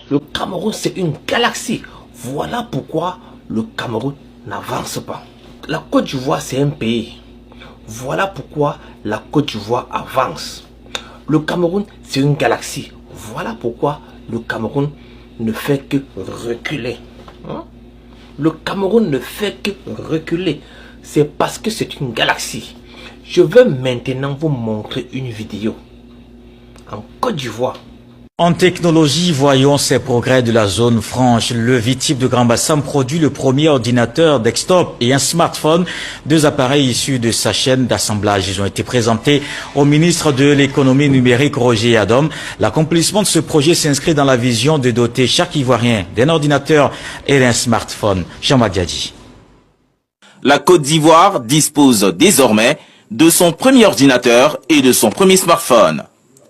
Le Cameroun, c'est une galaxie. Voilà pourquoi le Cameroun n'avance pas. La Côte d'Ivoire, c'est un pays. Voilà pourquoi la Côte d'Ivoire avance. Le Cameroun, c'est une galaxie. Voilà pourquoi le Cameroun ne fait que reculer. Le Cameroun ne fait que reculer. C'est parce que c'est une galaxie. Je vais maintenant vous montrer une vidéo en Côte d'Ivoire. En technologie, voyons ces progrès de la zone franche. Le VITIB de Grand Bassam produit le premier ordinateur desktop et un smartphone, deux appareils issus de sa chaîne d'assemblage. Ils ont été présentés au ministre de l'économie numérique Roger Adom. L'accomplissement de ce projet s'inscrit dans la vision de doter chaque Ivoirien d'un ordinateur et d'un smartphone. Jean-Marc Diadji. La Côte d'Ivoire dispose désormais de son premier ordinateur et de son premier smartphone.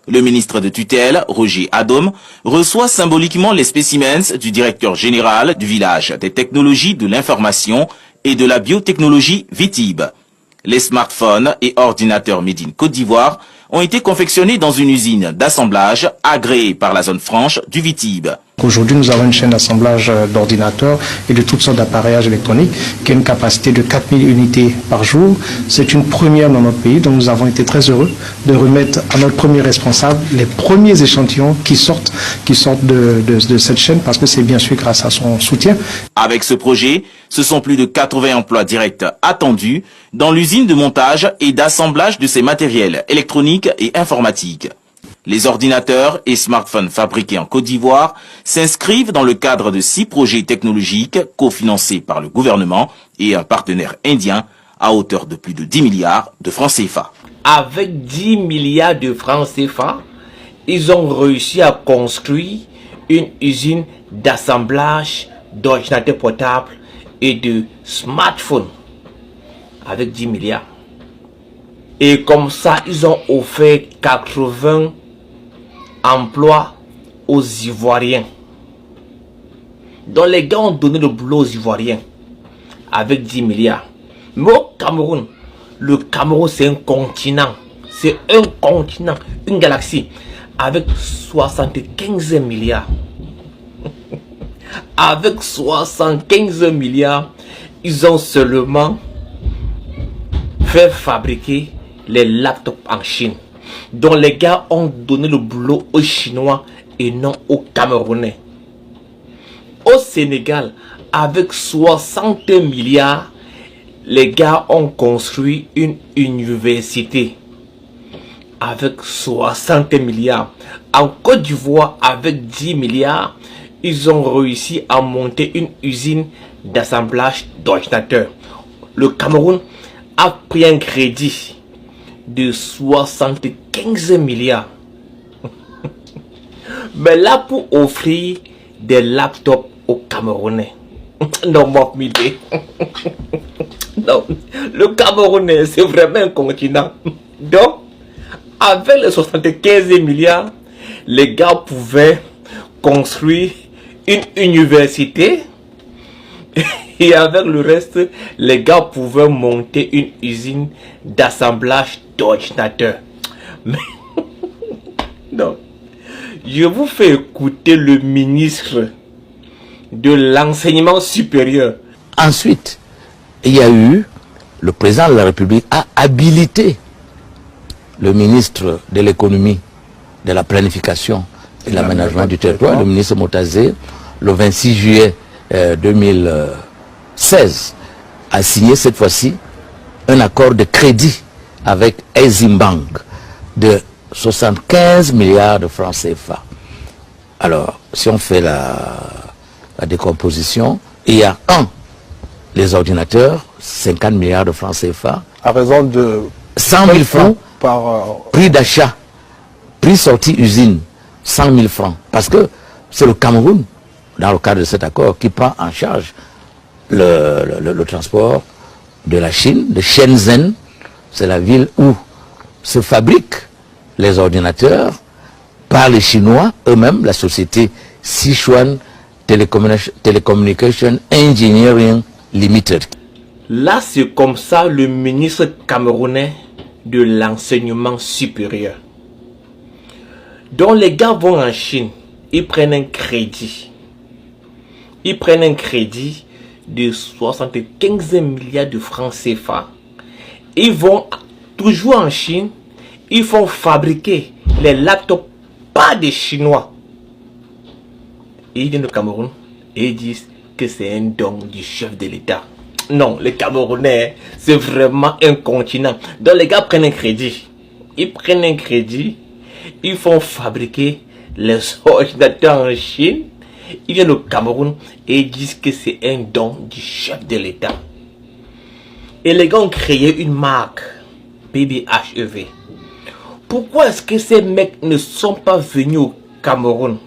Le ministre de tutelle, Roger Adom, reçoit symboliquement les spécimens du directeur général du village des technologies de l'information et de la biotechnologie VITIB. Les smartphones et ordinateurs Made in Côte d'Ivoire ont été confectionnés dans une usine d'assemblage agréée par la zone franche du VITIB. Aujourd'hui, nous avons une chaîne d'assemblage d'ordinateurs et de toutes sortes d'appareillages électroniques qui a une capacité de 4000 unités par jour. C'est une première dans notre pays, donc nous avons été très heureux de remettre à notre premier responsable les premiers échantillons qui sortent de cette chaîne, parce que c'est bien sûr grâce à son soutien. Avec ce projet, ce sont plus de 80 emplois directs attendus dans l'usine de montage et d'assemblage de ces matériels électroniques et informatiques. Les ordinateurs et smartphones fabriqués en Côte d'Ivoire s'inscrivent dans le cadre de 6 projets technologiques cofinancés par le gouvernement et un partenaire indien à hauteur de plus de 10 milliards de francs CFA. Avec 10 milliards de francs CFA, ils ont réussi à construire une usine d'assemblage d'ordinateurs portables et de smartphones. Avec 10 milliards. Et comme ça, ils ont offert 80 emplois aux Ivoiriens. Donc les gars ont donné le boulot aux Ivoiriens avec 10 milliards. Mais au Cameroun, le Cameroun c'est un continent. C'est un continent, une galaxie avec 75 milliards. Avec 75 milliards, ils ont seulement fait fabriquer les laptops en Chine. Donc les gars ont donné le boulot aux Chinois et non aux Camerounais. Au Sénégal, avec 60 milliards, les gars ont construit une université. Avec 60 milliards. En Côte d'Ivoire, avec 10 milliards, ils ont réussi à monter une usine d'assemblage d'ordinateurs. Le Cameroun a pris un crédit de 75 milliards. Mais là, pour offrir des laptops aux Camerounais. Non, mon idée. Non, le Camerounais, c'est vraiment un continent. Donc, avec les 75 milliards, les gars pouvaient construire une université. Et avec le reste, les gars pouvaient monter une usine d'assemblage d'ordinateurs. Mais non, je vous fais écouter le ministre de l'enseignement supérieur. Ensuite, il y a eu, le président de la République a habilité le ministre de l'économie, de la planification et de l'aménagement du territoire, le ministre Motazé, le 26 juillet 2016, a signé cette fois-ci un accord de crédit avec Exim Bank de 75 milliards de francs CFA. Alors, si on fait la décomposition, il y a les ordinateurs, 50 milliards de francs CFA. À raison de 100 000 francs par prix d'achat, prix sortie usine, 100 000 francs. Parce que c'est le Cameroun, dans le cadre de cet accord, qui prend en charge le transport de la Chine, de Shenzhen. C'est la ville où se fabriquent les ordinateurs par les Chinois eux-mêmes, la société Sichuan Telecommunication Engineering Limited. Là, c'est comme ça le ministre camerounais de l'enseignement supérieur. Donc les gars vont en Chine, ils prennent un crédit. Ils prennent un crédit de 75 milliards de francs CFA. Ils vont toujours en Chine. Ils font fabriquer les laptops pas des Chinois. Ils viennent au Cameroun et ils disent que c'est un don du chef de l'État. Non, les Camerounais, c'est vraiment un continent. Donc les gars prennent un crédit. Ils prennent un crédit. Ils font fabriquer les ordinateurs en Chine. Ils viennent au Cameroun et ils disent que c'est un don du chef de l'État. Et les gars ont créé une marque, PBHEV. Pourquoi est-ce que ces mecs ne sont pas venus au Cameroun?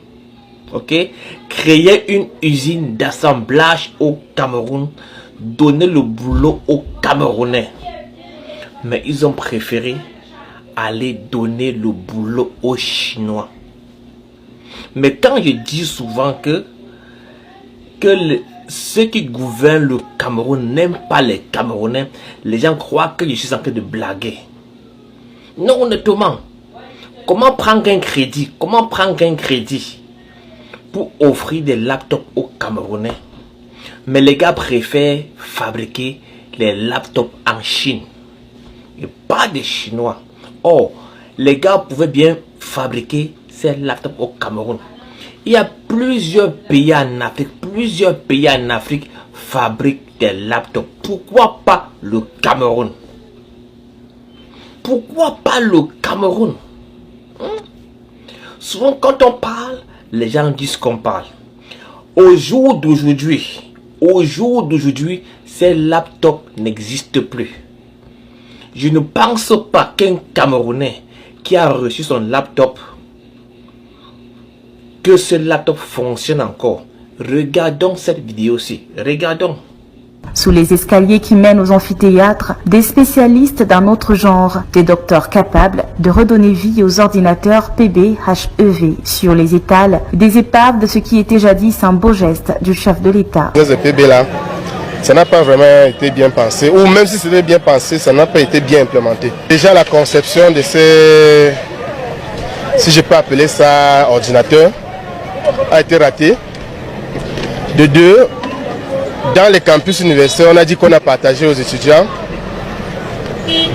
Ok? Créer une usine d'assemblage au Cameroun, donner le boulot aux Camerounais. Mais ils ont préféré aller donner le boulot aux Chinois. Mais quand je dis souvent que ceux qui gouvernent le Cameroun n'aiment pas les Camerounais, les gens croient que je suis en train de blaguer. Non, honnêtement, comment prendre un crédit? Comment prendre un crédit pour offrir des laptops aux Camerounais? Mais les gars préfèrent fabriquer les laptops en Chine et pas des Chinois. Or, les gars pouvaient bien fabriquer ces laptops au Cameroun. Il y a plusieurs pays en Afrique, fabriquent des laptops. Pourquoi pas le Cameroun? Pourquoi pas le Cameroun? Souvent quand on parle, les gens disent qu'on parle. Au jour d'aujourd'hui, ces laptops n'existent plus. Je ne pense pas qu'un Camerounais qui a reçu son laptop, que ce laptop fonctionne encore. Regardons cette vidéo-ci. Regardons. Sous les escaliers qui mènent aux amphithéâtres, des spécialistes d'un autre genre, des docteurs capables de redonner vie aux ordinateurs PBHEV. Sur les étals, des épaves de ce qui était jadis un beau geste du chef de l'État. Ces PB là, ça n'a pas vraiment été bien pensé, ou même si c'était bien pensé, ça n'a pas été bien implémenté. Déjà la conception de ces, si je peux appeler ça ordinateur, a été ratée. De deux, dans les campus universitaires, on a dit qu'on a partagé aux étudiants.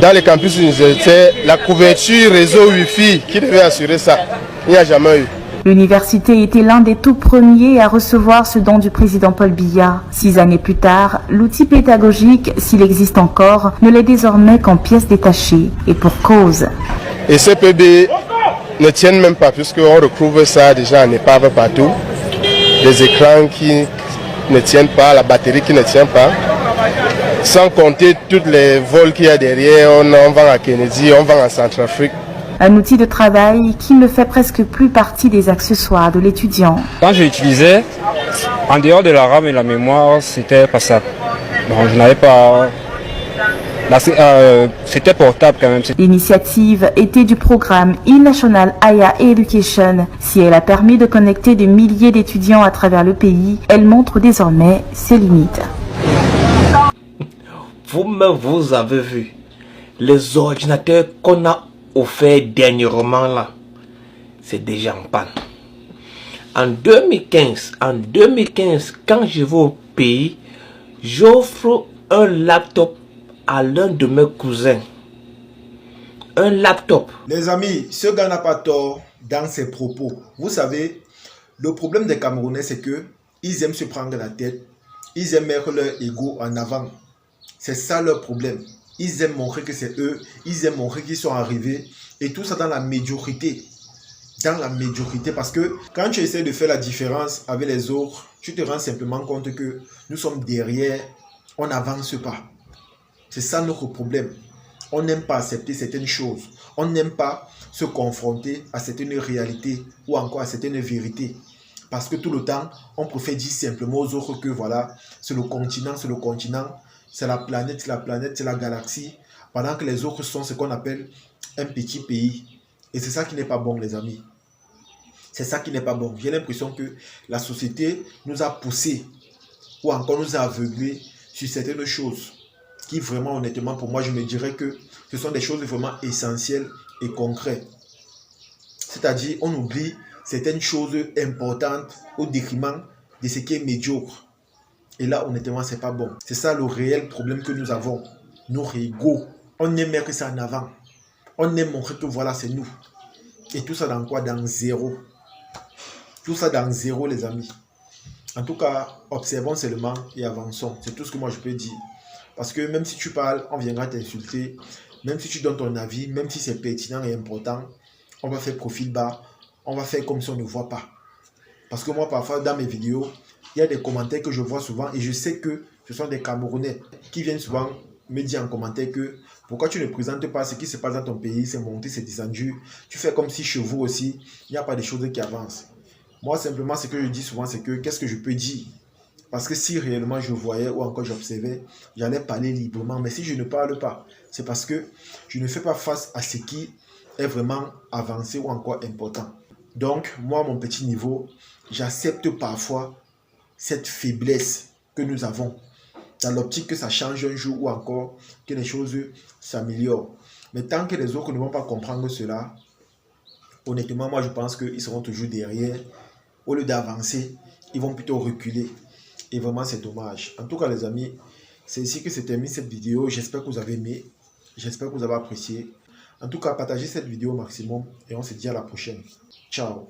Dans les campus universitaires, la couverture réseau Wi-Fi qui devait assurer ça, il n'y a jamais eu. L'université était l'un des tout premiers à recevoir ce don du président Paul Biya. 6 années plus tard, l'outil pédagogique, s'il existe encore, ne l'est désormais qu'en pièces détachées. Et pour cause. Et ces PB ne tiennent même pas, puisqu'on retrouve ça déjà en épave partout. Des écrans qui ne tiennent pas, la batterie qui ne tient pas. Sans compter tous les vols qu'il y a derrière, on vend à Kennedy, on vend en Centrafrique. Un outil de travail qui ne fait presque plus partie des accessoires de l'étudiant. Quand je l'utilisais, en dehors de la RAM et la mémoire, c'était pas ça. Donc je n'avais pas... C'était portable quand même. L'initiative était du programme e-National Aya Education. Si elle a permis de connecter des milliers d'étudiants à travers le pays, elle montre désormais ses limites. Vous-même, vous avez vu les ordinateurs qu'on a offerts dernièrement là, c'est déjà en panne. En 2015, quand je vais au pays, j'offre un laptop à l'un de mes cousins. Un laptop. Les amis, ce gars n'a pas tort dans ses propos. Vous savez, le problème des Camerounais, c'est que ils aiment se prendre la tête. Ils aiment mettre leur ego en avant. C'est ça leur problème. Ils aiment montrer que c'est eux. Ils aiment montrer qu'ils sont arrivés. Et tout ça dans la médiocrité. Dans la médiocrité. Parce que quand tu essaies de faire la différence avec les autres, tu te rends simplement compte que nous sommes derrière. On n'avance pas. C'est ça notre problème. On n'aime pas accepter certaines choses. On n'aime pas se confronter à certaines réalités ou encore à certaines vérités. Parce que tout le temps, on préfère dire simplement aux autres que voilà, c'est le continent, c'est la planète, c'est la galaxie. Pendant que les autres sont ce qu'on appelle un petit pays. Et c'est ça qui n'est pas bon, les amis. C'est ça qui n'est pas bon. J'ai l'impression que la société nous a poussés ou encore nous a aveuglés sur certaines choses qui vraiment, honnêtement, pour moi, je me dirais que ce sont des choses vraiment essentielles et concrètes. C'est-à-dire, on oublie certaines choses importantes au détriment de ce qui est médiocre. Et là, honnêtement, c'est pas bon. C'est ça le réel problème que nous avons. Nos égaux. On aime mettre ça en avant. On aime montrer que voilà, c'est nous. Et tout ça dans quoi? Dans zéro. Tout ça dans zéro, les amis. En tout cas, observons seulement et avançons. C'est tout ce que moi je peux dire. Parce que même si tu parles, on viendra t'insulter. Même si tu donnes ton avis, même si c'est pertinent et important, on va faire profil bas. On va faire comme si on ne voit pas. Parce que moi, parfois, dans mes vidéos, il y a des commentaires que je vois souvent et je sais que ce sont des Camerounais qui viennent souvent me dire en commentaire que pourquoi tu ne présentes pas ce qui se passe dans ton pays, c'est monté, c'est descendu. Tu fais comme si chez vous aussi, il n'y a pas de choses qui avancent. Moi, simplement, ce que je dis souvent, c'est que qu'est-ce que je peux dire? Parce que si réellement je voyais ou encore j'observais, j'allais parler librement. Mais si je ne parle pas, c'est parce que je ne fais pas face à ce qui est vraiment avancé ou encore important. Donc, moi, à mon petit niveau, j'accepte parfois cette faiblesse que nous avons, dans l'optique que ça change un jour ou encore que les choses s'améliorent. Mais tant que les autres ne vont pas comprendre cela, honnêtement, moi, je pense qu'ils seront toujours derrière. Au lieu d'avancer, ils vont plutôt reculer. Et vraiment, c'est dommage. En tout cas, les amis, c'est ici que se termine cette vidéo. J'espère que vous avez aimé. J'espère que vous avez apprécié. En tout cas, partagez cette vidéo au maximum et on se dit à la prochaine. Ciao.